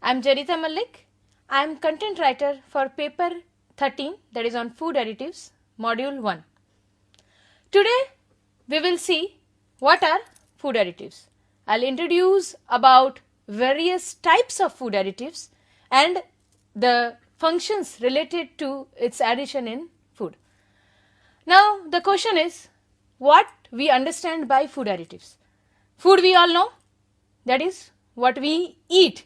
I'm Jarita Malik. I'm content writer for paper 13, that is on food additives, module 1. Today we will see what are food additives. I'll introduce about various types of food additives and the functions related to its addition in food. Now the question is, what we understand by food additives. Food we all know, that is what we eat.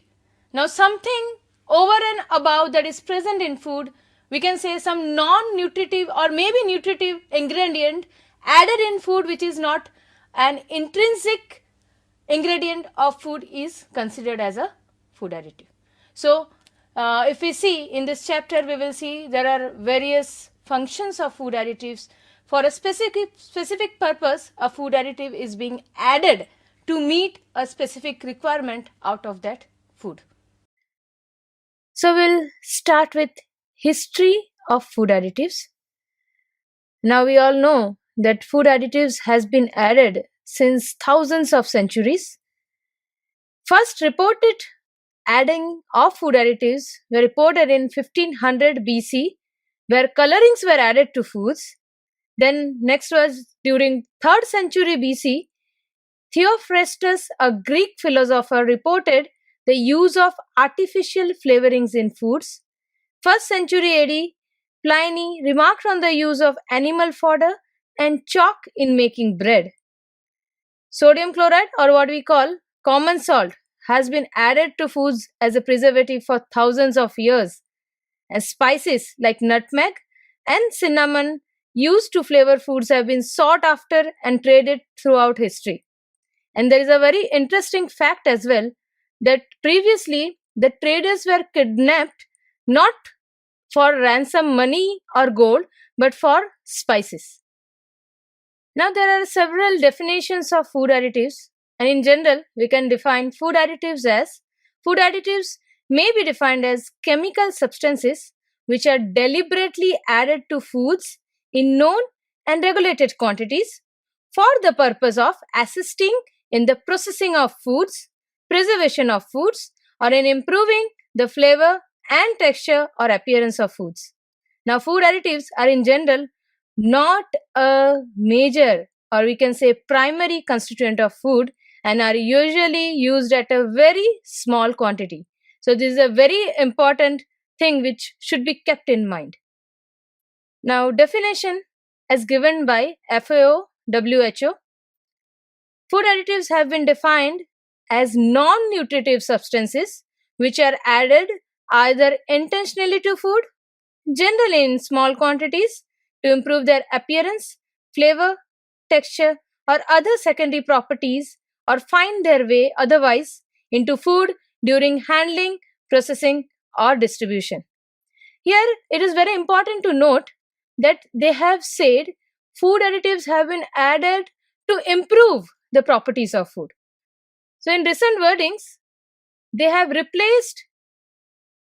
Now something over and above that is present in food, we can say some non-nutritive or maybe nutritive ingredient added in food which is not an intrinsic ingredient of food is considered as a food additive. So if we see in this chapter, we will see there are various functions of food additives. For a specific purpose, a food additive is being added to meet a specific requirement out of that food. So we'll start with history of food additives. Now we all know that food additives has been added since thousands of centuries. First reported adding of food additives were reported in 1500 BC, where colorings were added to foods. Then next was during 3rd century BC, Theophrastus, a Greek philosopher, reported the use of artificial flavorings in foods. 1st century AD, Pliny remarked on the use of animal fodder and chalk in making bread. Sodium chloride, or what we call common salt, has been added to foods as a preservative for thousands of years. And spices like nutmeg and cinnamon used to flavor foods have been sought after and traded throughout history. And there is a very interesting fact as well, that previously the traders were kidnapped not for ransom money or gold, but for spices. Now there are several definitions of food additives, and in general we can define food additives may be defined as chemical substances which are deliberately added to foods in known and regulated quantities for the purpose of assisting in the processing of foods, preservation of foods, or in improving the flavor and texture or appearance of foods. Now food additives are in general not a major, or we can say primary constituent of food, and are usually used at a very small quantity. So this is a very important thing which should be kept in mind. Now definition as given by FAO, WHO. Food additives have been defined as non-nutritive substances which are added either intentionally to food, generally in small quantities, to improve their appearance, flavor, texture, or other secondary properties, or find their way otherwise into food during handling, processing, or distribution. Here it is very important to note that they have said food additives have been added to improve the properties of food. So in recent wordings, they have replaced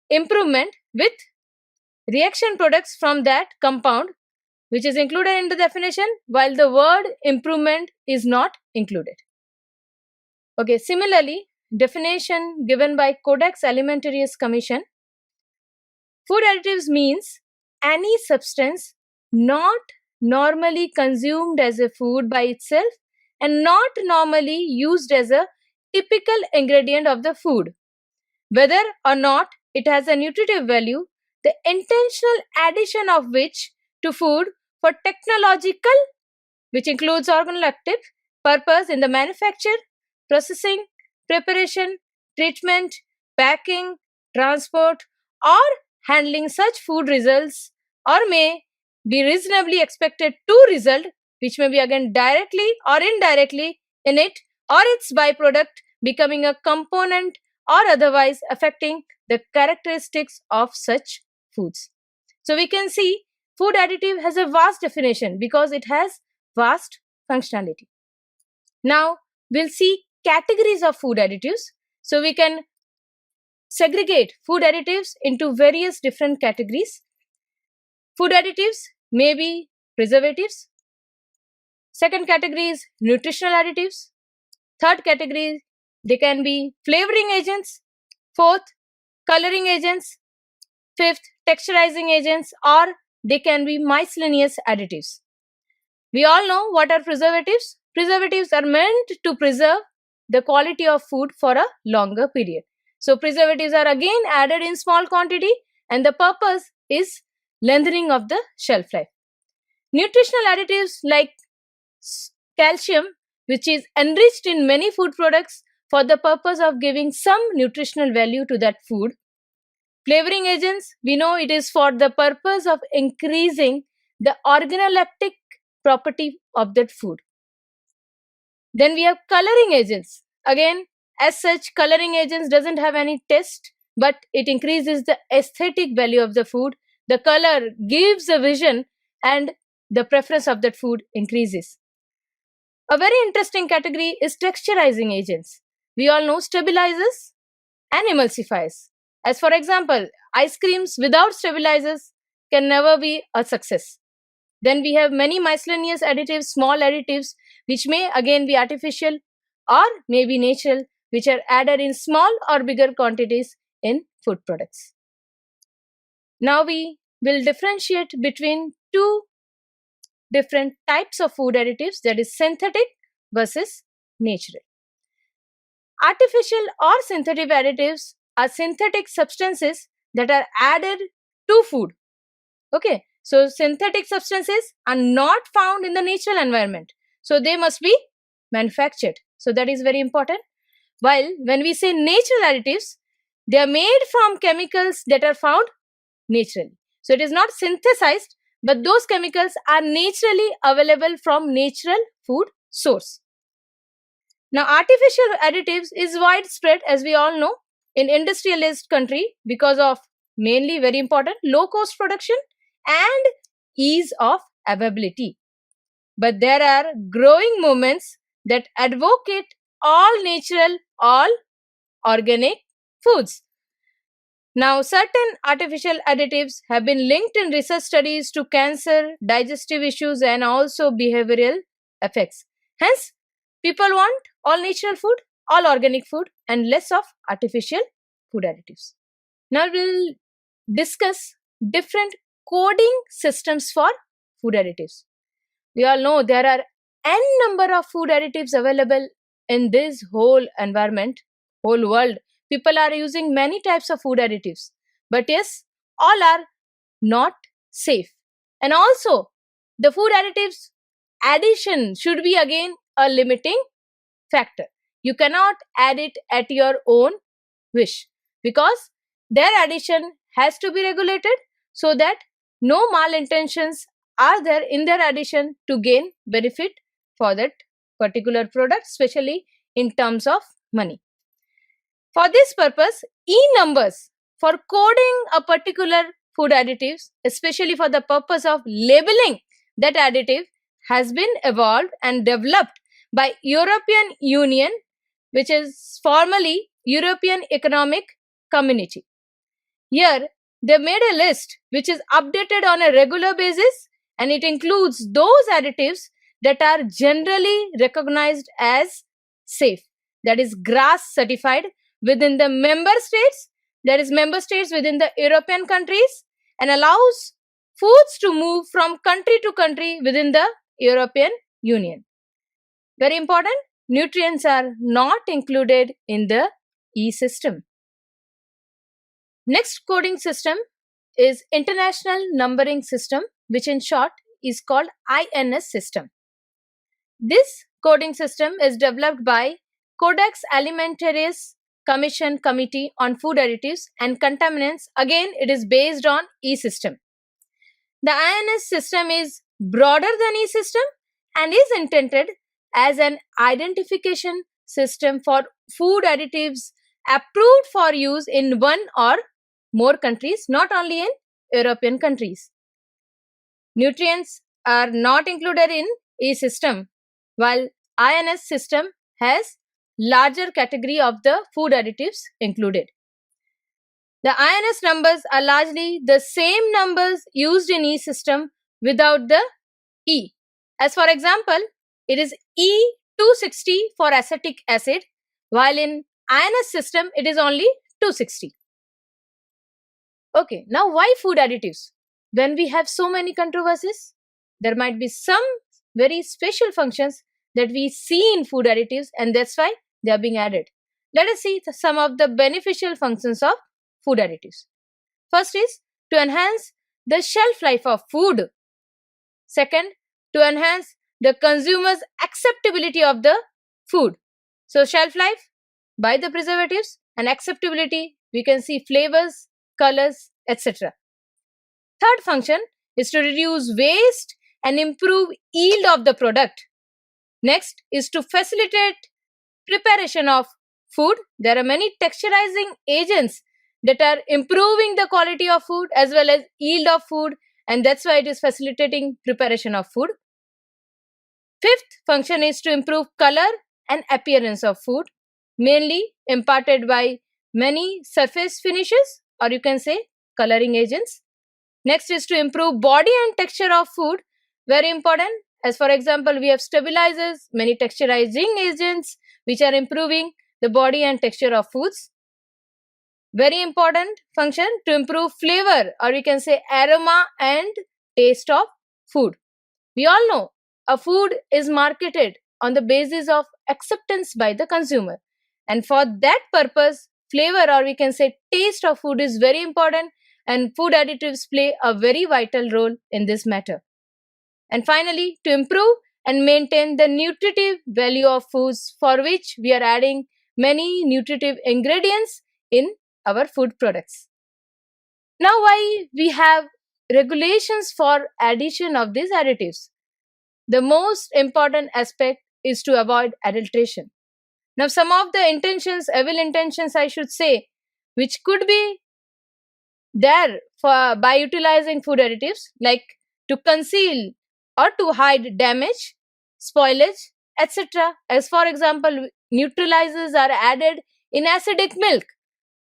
improvement with reaction products from that compound which is included in the definition, while the word improvement is not included. Okay, similarly, definition given by Codex Alimentarius Commission. Food additives means any substance not normally consumed as a food by itself and not normally used as a typical ingredient of the food. Whether or not it has a nutritive value, the intentional addition of which to food for technological, which includes organoleptic, purpose in the manufacture, processing, preparation, treatment, packing, transport, or handling such food results, or may be reasonably expected to result, which may be again directly or indirectly in it or its byproduct becoming a component or otherwise affecting the characteristics of such foods. So we can see food additive has a vast definition because it has vast functionality. Now we'll see categories of food additives. So we can segregate food additives into various different categories. Food additives may be preservatives. Second category is nutritional additives. Third category, they can be flavoring agents. Fourth, coloring agents, fifth, texturizing agents, or they can be miscellaneous additives. We all know what are preservatives. Preservatives are meant to preserve the quality of food for a longer period. So preservatives are again added in small quantity and the purpose is lengthening of the shelf life. Nutritional additives like calcium, which is enriched in many food products for the purpose of giving some nutritional value to that food. Flavoring agents, we know it is for the purpose of increasing the organoleptic property of that food. Then we have coloring agents. Again, as such, coloring agents doesn't have any taste, but it increases the aesthetic value of the food. The color gives a vision and the preference of that food increases. A very interesting category is texturizing agents. We all know stabilizers and emulsifiers. As for example, ice creams without stabilizers can never be a success. Then we have many miscellaneous additives, small additives, which may again be artificial or may be natural, which are added in small or bigger quantities in food products. Now we will differentiate between two different types of food additives, that is synthetic versus natural. Artificial or synthetic additives are synthetic substances that are added to food. Okay, so synthetic substances are not found in the natural environment. So they must be manufactured. So that is very important. While when we say natural additives, they are made from chemicals that are found naturally. So it is not synthesized, but those chemicals are naturally available from natural food source. Now, artificial additives is widespread, as we all know, in industrialized country because of mainly very important low cost production and ease of availability. But there are growing movements that advocate all natural, all organic foods. Now, certain artificial additives have been linked in research studies to cancer, digestive issues, and also behavioral effects. Hence, people want all natural food, all organic food, and less of artificial food additives. Now, we'll discuss different coding systems for food additives. We all know there are n number of food additives available in this whole environment, whole world. People are using many types of food additives, but yes, all are not safe. And also, the food additives addition should be again a limiting factor. You cannot add it at your own wish because their addition has to be regulated so that no malintentions are there in their addition to gain benefit for that particular product, especially in terms of money. For this purpose, E-numbers for coding a particular food additives, especially for the purpose of labeling that additive, has been evolved and developed by European Union, which is formerly European Economic Community. Here, they made a list which is updated on a regular basis and it includes those additives that are generally recognized as safe, that is GRAS certified within the member states, that is member states within the European countries, and allows foods to move from country to country within the European Union. Very important, nutrients are not included in the E-system. Next coding system is International Numbering System, which in short is called INS system. This coding system is developed by Codex Alimentarius Commission Committee on Food Additives and Contaminants. Again, it is based on E-system. The INS system is broader than E-system and is intended as an identification system for food additives approved for use in one or more countries, not only in European countries. Nutrients are not included in E-system, while INS system has larger category of the food additives included. The INS numbers are largely the same numbers used in E-system without the E. As for example, it is E260 for acetic acid, while in INS system it is only 260. Okay, now why food additives? When we have so many controversies, there might be some very special functions that we see in food additives, and that's why they are being added. Let us see some of the beneficial functions of food additives. First is to enhance the shelf life of food. Second, to enhance the consumer's acceptability of the food. So, shelf life by the preservatives, and acceptability, we can see flavors, colors, etc. Third function is to reduce waste and improve yield of the product. Next is to facilitate preparation of food. There are many texturizing agents that are improving the quality of food as well as yield of food, and that's why it is facilitating preparation of food. Fifth function is to improve color and appearance of food, mainly imparted by many surface finishes, or you can say coloring agents. Next is to improve body and texture of food, very important. As for example, we have stabilizers, many texturizing agents which are improving the body and texture of foods. Very important function to improve flavor, or we can say aroma and taste of food. We all know a food is marketed on the basis of acceptance by the consumer, and for that purpose, flavor, or we can say taste of food is very important, and food additives play a very vital role in this matter. And finally, to improve and maintain the nutritive value of foods, for which we are adding many nutritive ingredients in our food products. Now, why we have regulations for addition of these additives? The most important aspect is to avoid adulteration. Now, some of the intentions, evil intentions, I should say, which could be there for by utilizing food additives, like to conceal or to hide damage, spoilage, etc. As for example, neutralizers are added in acidic milk,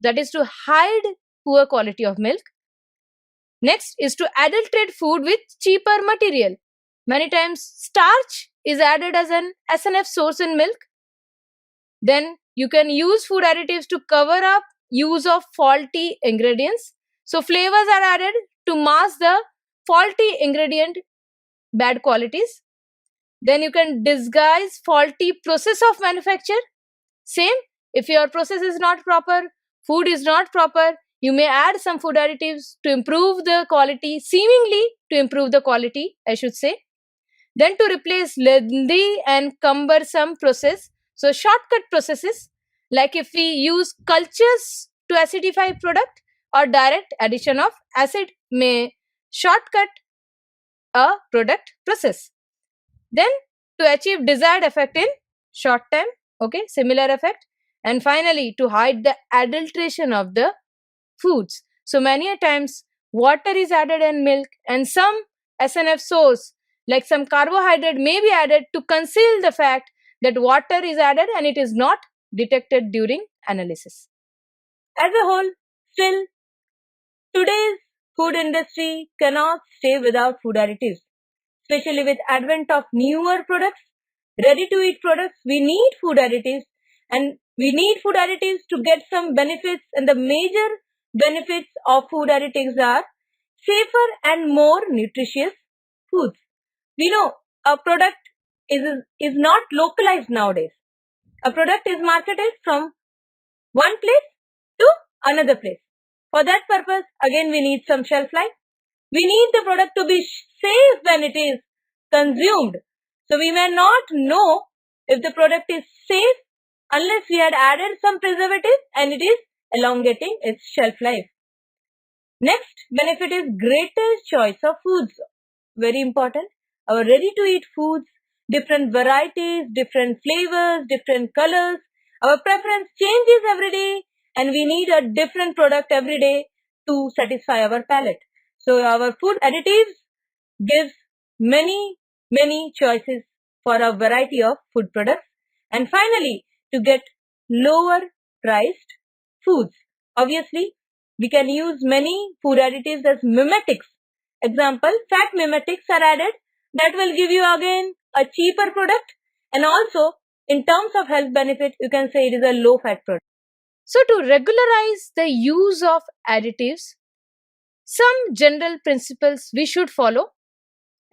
that is to hide poor quality of milk. Next is to adulterate food with cheaper material. Many times starch is added as an SNF source in milk. Then you can use food additives to cover up use of faulty ingredients. So flavors are added to mask the faulty ingredient bad qualities. Then you can disguise faulty process of manufacture. Same, if your process is not proper, food is not proper, you may add some food additives to improve the quality, seemingly to improve the quality, I should say. Then to replace lengthy and cumbersome process, so shortcut processes, like if we use cultures to acidify product, or direct addition of acid may shortcut a product process. Then to achieve desired effect in short time, okay, similar effect. And finally, to hide the adulteration of the foods. So many a times water is added in milk, and some SNF source like some carbohydrate may be added to conceal the fact that water is added and it is not detected during analysis. As a whole, still today's food industry cannot stay without food additives, especially with advent of newer products, ready to eat products. We need food additives, and we need food additives to get some benefits, and the major benefits of food additives are safer and more nutritious foods. We know a product is not localized nowadays. A product is marketed from one place to another place. For that purpose, again we need some shelf life. We need the product to be safe when it is consumed. So we may not know if the product is safe unless we had added some preservative and it is elongating its shelf life. Next benefit is greater choice of foods. Very important. Our ready-to-eat foods, different varieties, different flavors, different colors. Our preference changes every day, and we need a different product every day to satisfy our palate. So our food additives gives many choices for a variety of food products. And finally, to get lower priced foods. Obviously, we can use many food additives as mimetics. Example, fat mimetics are added. That will give you again a cheaper product, and also in terms of health benefit, you can say it is a low fat product. So to regularize the use of additives, Some general principles we should follow,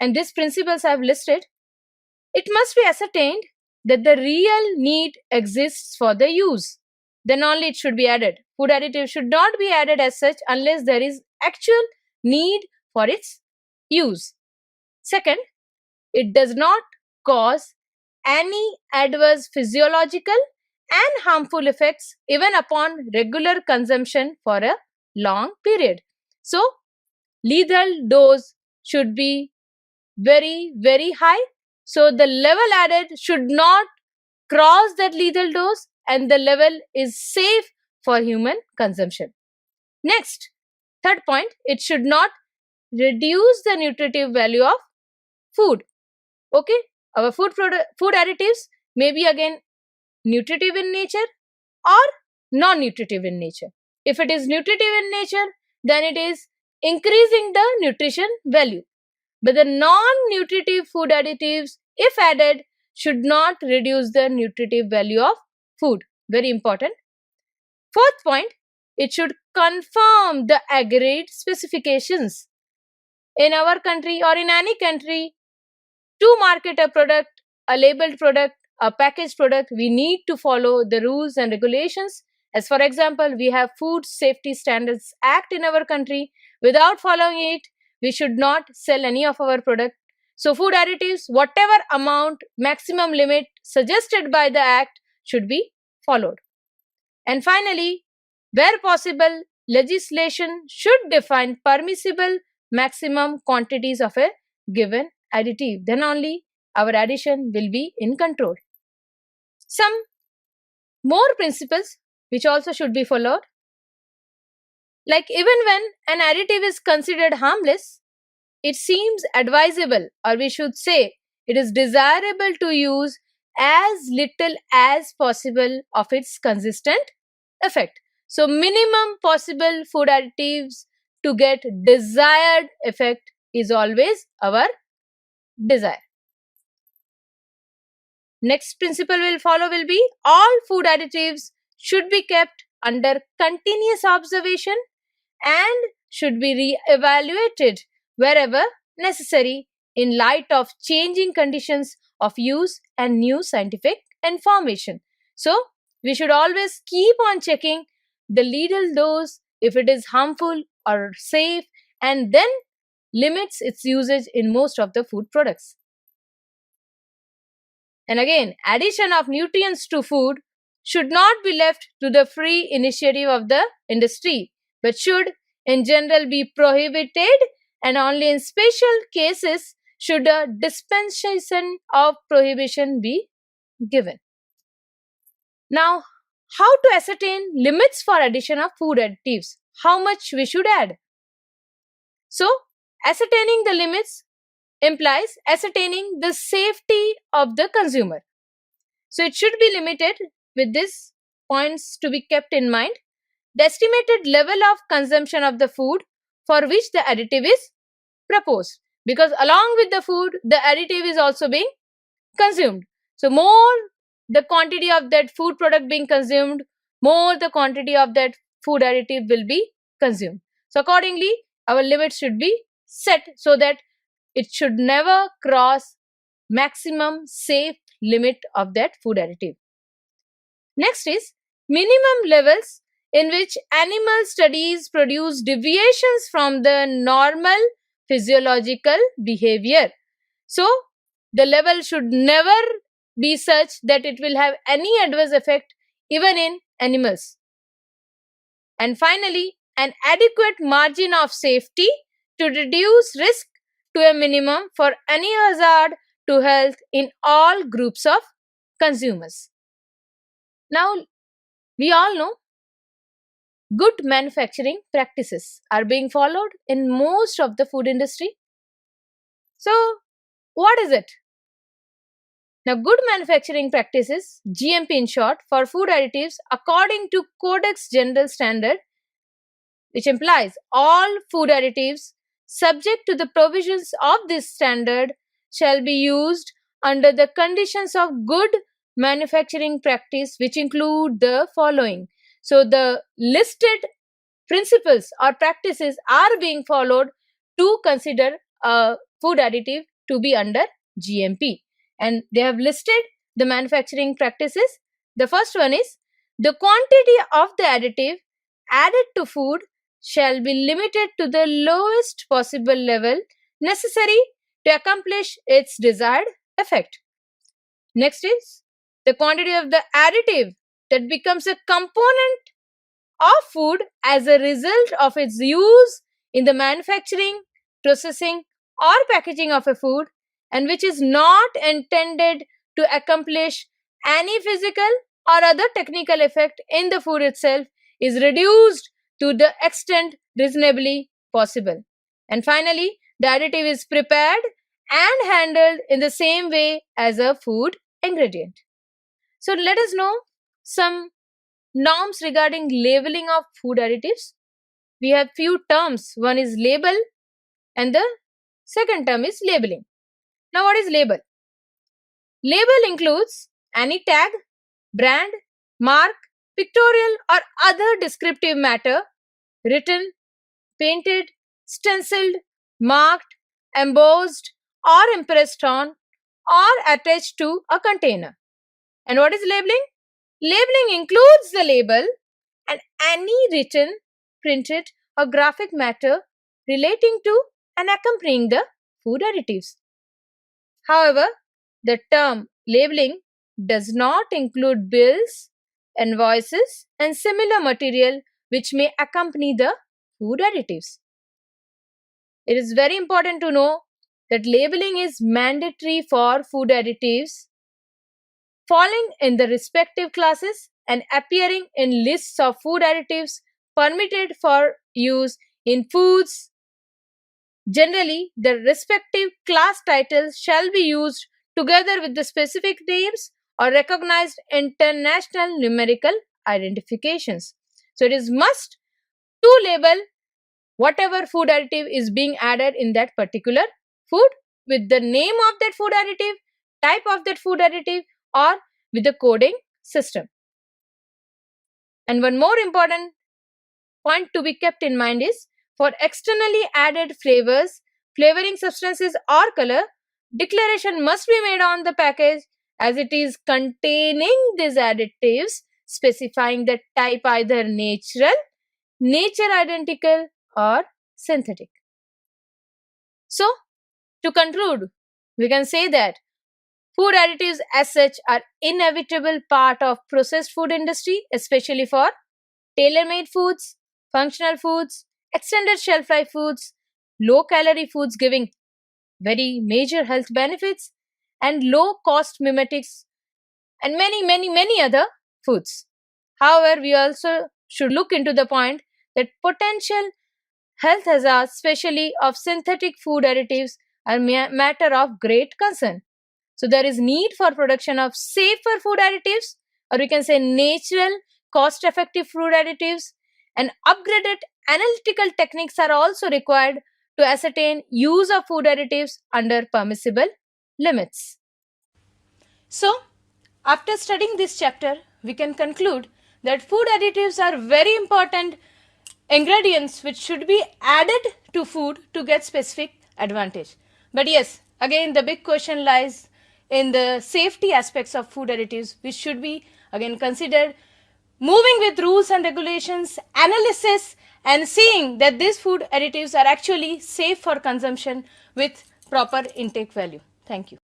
and these principles I have listed. It must be ascertained that the real need exists for the use. Then only it should be added. Food additive should not be added as such unless there is actual need for its use. Second, it does not cause any adverse physiological and harmful effects even upon regular consumption for a long period. So, lethal dose should be very high. So, the level added should not cross that lethal dose and the level is safe for human consumption. Next, third point, it should not reduce the nutritive value of food. Okay, our food additives may be again nutritive in nature or non-nutritive in nature. If it is nutritive in nature, then it is increasing the nutrition value. But the non-nutritive food additives, if added, should not reduce the nutritive value of food. Very important. Fourth point, it should confirm the agreed specifications. In our country or in any country, to market a product, a labeled product, a packaged product, we need to follow the rules and regulations. As for example, we have Food Safety Standards Act in our country. Without following it, we should not sell any of our product. So food additives, whatever amount maximum limit suggested by the act should be followed. And finally, where possible, legislation should define permissible maximum quantities of a given additive. Then only our addition will be in control. Some more principles which also should be followed. Like even when an additive is considered harmless, it seems advisable, or we should say it is desirable to use as little as possible of its consistent effect. So minimum possible food additives to get desired effect is always our desire. Next principle we'll follow will be all food additives should be kept under continuous observation and should be re-evaluated wherever necessary in light of changing conditions of use and new scientific information. So, we should always keep on checking the lethal dose if it is harmful or safe, and then limits its usage in most of the food products. And again, addition of nutrients to food should not be left to the free initiative of the industry, but should in general be prohibited, and only in special cases should a dispensation of prohibition be given. Now, how to ascertain limits for addition of food additives? How much we should add? So, ascertaining the limits implies ascertaining the safety of the consumer. So, it should be limited with these points to be kept in mind. The estimated level of consumption of the food for which the additive is proposed, because along with the food, the additive is also being consumed. So, more the quantity of that food product being consumed, more the quantity of that food additive will be consumed. So, accordingly, our limit should be set so that it should never cross maximum safe limit of that food additive. Next is minimum levels in which animal studies produce deviations from the normal physiological behavior. So, the level should never be such that it will have any adverse effect even in animals. And finally, an adequate margin of safety to reduce risk to a minimum for any hazard to health in all groups of consumers. Now, we all know good manufacturing practices are being followed in most of the food industry. So, what is it? Now, good manufacturing practices, GMP in short, for food additives according to Codex General Standard, which implies all food additives subject to the provisions of this standard shall be used under the conditions of good manufacturing practice, which include the following. So, the listed principles or practices are being followed to consider a food additive to be under GMP. And they have listed the manufacturing practices. The first one is the quantity of the additive added to food shall be limited to the lowest possible level necessary to accomplish its desired effect. Next is the quantity of the additive that becomes a component of food as a result of its use in the manufacturing, processing, or packaging of a food, and which is not intended to accomplish any physical or other technical effect in the food itself, is reduced to the extent reasonably possible. And finally, the additive is prepared and handled in the same way as a food ingredient. So let us know some norms regarding labeling of food additives. We have few terms. One is label and the second term is labeling. Now what is label? Label includes any tag, brand, mark, pictorial or other descriptive matter written, painted, stenciled, marked, embossed or impressed on or attached to a container. And what is labeling? Labeling includes the label and any written, printed or graphic matter relating to and accompanying the food additives. However, the term labeling does not include bills, invoices and similar material which may accompany the food additives. It is very important to know that labeling is mandatory for food additives falling in the respective classes and appearing in lists of food additives permitted for use in foods. Generally, the respective class titles shall be used together with the specific names or recognized international numerical identifications. So, it is must to label whatever food additive is being added in that particular food with the name of that food additive, type of that food additive or with the coding system. And one more important point to be kept in mind is for externally added flavors, flavoring substances or color, declaration must be made on the package as it is containing these additives specifying the type either natural, nature identical or synthetic. So, to conclude, we can say that food additives as such are inevitable part of processed food industry, especially for tailor-made foods, functional foods, extended shelf life foods, low-calorie foods giving very major health benefits, and low-cost mimetics, and many other foods. However, we also should look into the point that potential health hazards, especially of synthetic food additives, are matter of great concern. So there is need for production of safer food additives, or we can say natural, cost-effective food additives, and upgraded analytical techniques are also required to ascertain use of food additives under permissible limits. So, after studying this chapter, we can conclude that food additives are very important ingredients which should be added to food to get specific advantage. But yes, again the big question lies in the safety aspects of food additives, which should be again considered, moving with rules and regulations, analysis and seeing that these food additives are actually safe for consumption with proper intake value. Thank you.